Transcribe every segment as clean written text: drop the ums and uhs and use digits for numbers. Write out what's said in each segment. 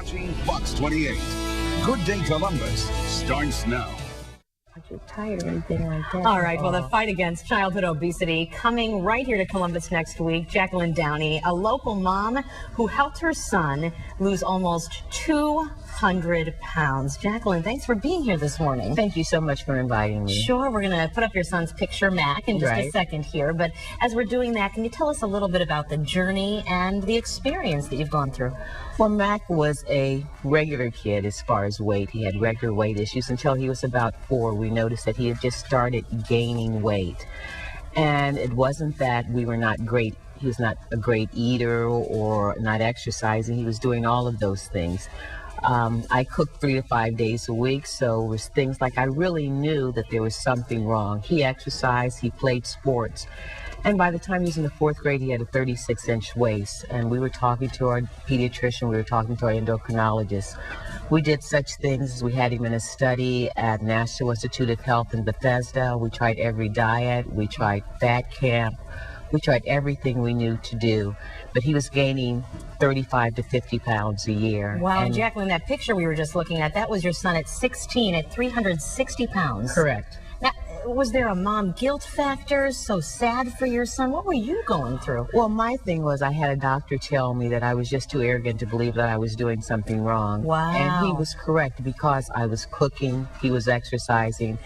watching Fox 28. Good Day Columbus starts now. You're tired or anything like that. All right, well, the fight against childhood obesity coming right here to Columbus next week. Jacquelyn Downey, a local mom who helped her son lose almost 200 pounds. Jacquelyn, thanks for being here this morning. Thank you so much for inviting me. Sure, we're going to put up your son's picture, Mac, in just a second here. But as we're doing that, can you tell us a little bit about the journey and the experience that you've gone through? Well, Mac was a regular kid as far as weight. He had regular weight issues until he was about 4. We noticed that he had just started gaining weight. And it wasn't that we were not great. He was not a great eater or not exercising. He was doing all of those things. I cooked 3 to 5 days a week, so it was things like I really knew that there was something wrong. He exercised, he played sports. And by the time he was in the 4th grade, he had a 36-inch waist. And we were talking to our pediatrician, we were talking to our endocrinologist. We did such things as we had him in a study at National Institute of Health in Bethesda. We tried every diet, we tried fat camp, we tried everything we knew to do. But he was gaining 35 to 50 pounds a year. Wow, and Jacquelyn, that picture we were just looking at, that was your son at 16 at 360 pounds. Correct. Now, was there a mom guilt factor? So sad for your son? What were you going through? Well, my thing was I had a doctor tell me that I was just too arrogant to believe that I was doing something wrong. Wow. And he was correct because I was cooking, he was exercising.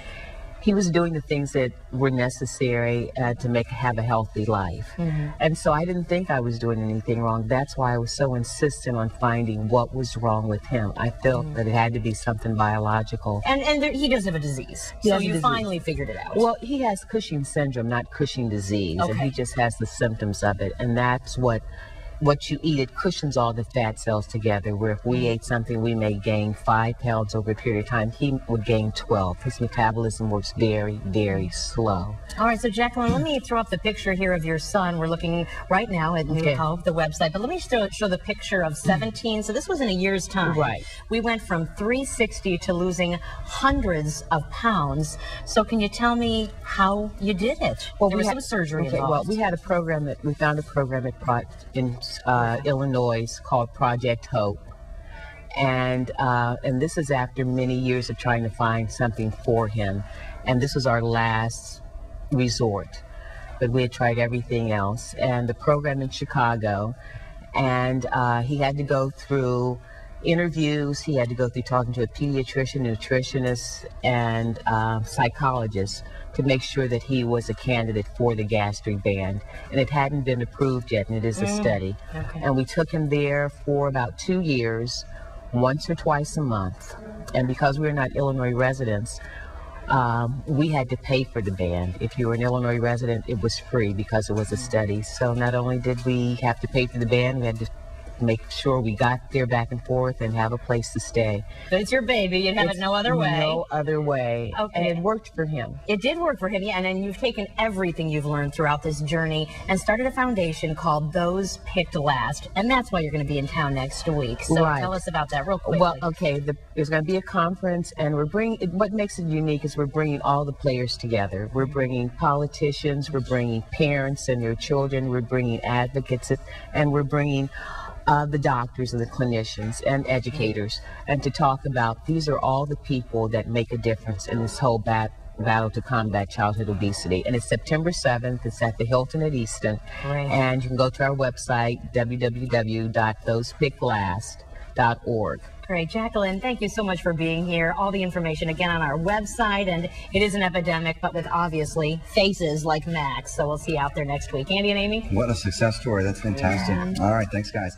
He was doing the things that were necessary to have a healthy life. Mm-hmm. And so I didn't think I was doing anything wrong. That's why I was so insistent on finding what was wrong with him. I felt that it had to be something biological. And he does have a disease. So you finally figured it out. Well, he has Cushing's syndrome, not Cushing disease. Okay. And he just has the symptoms of it. And that's what you eat, it cushions all the fat cells together, where if we ate something, we may gain 5 pounds over a period of time. He would gain 12. His metabolism works very, very slow. All right, so Jacquelyn, let me throw up the picture here of your son. We're looking right now at New Hope, the website, but let me show the picture of 17. So this was in a year's time. Right. We went from 360 to losing hundreds of pounds. So can you tell me how you did it? Well, there was some surgery involved. Well, we found a program in Illinois called Project Hope, and this is after many years of trying to find something for him, and this was our last resort, but we had tried everything else. And the program in Chicago, and he had to go through interviews, he had to go through talking to a pediatrician, nutritionist, and psychologist to make sure that he was a candidate for the gastric band. And it hadn't been approved yet, and it is a study. Okay. And we took him there for about 2 years, once or twice a month. And because we were not Illinois residents, we had to pay for the band. If you were an Illinois resident, it was free because it was a study. So not only did we have to pay for the band, we had to make sure we got there back and forth and have a place to stay. But it's your baby. You'd have it no other way. No other way. Okay. And it worked for him. It did work for him, yeah. And then you've taken everything you've learned throughout this journey and started a foundation called ThosePickedLast. And that's why you're going to be in town next week. So tell us about that real quickly. Well, okay. There's going to be a conference, and what makes it unique is we're bringing all the players together. We're bringing politicians, we're bringing parents and their children, we're bringing advocates, and we're bringing the doctors and the clinicians and educators, and to talk about these are all the people that make a difference in this whole battle to combat childhood obesity. And it's September 7th. It's at the Hilton at Easton. Right. And you can go to our website, www.ThosePickedLast.org. Great. Jacquelyn, thank you so much for being here. All the information again on our website, and it is an epidemic, but with obviously faces like Max. So we'll see you out there next week. Andy and Amy? What a success story. That's fantastic. Yeah. All right. Thanks, guys.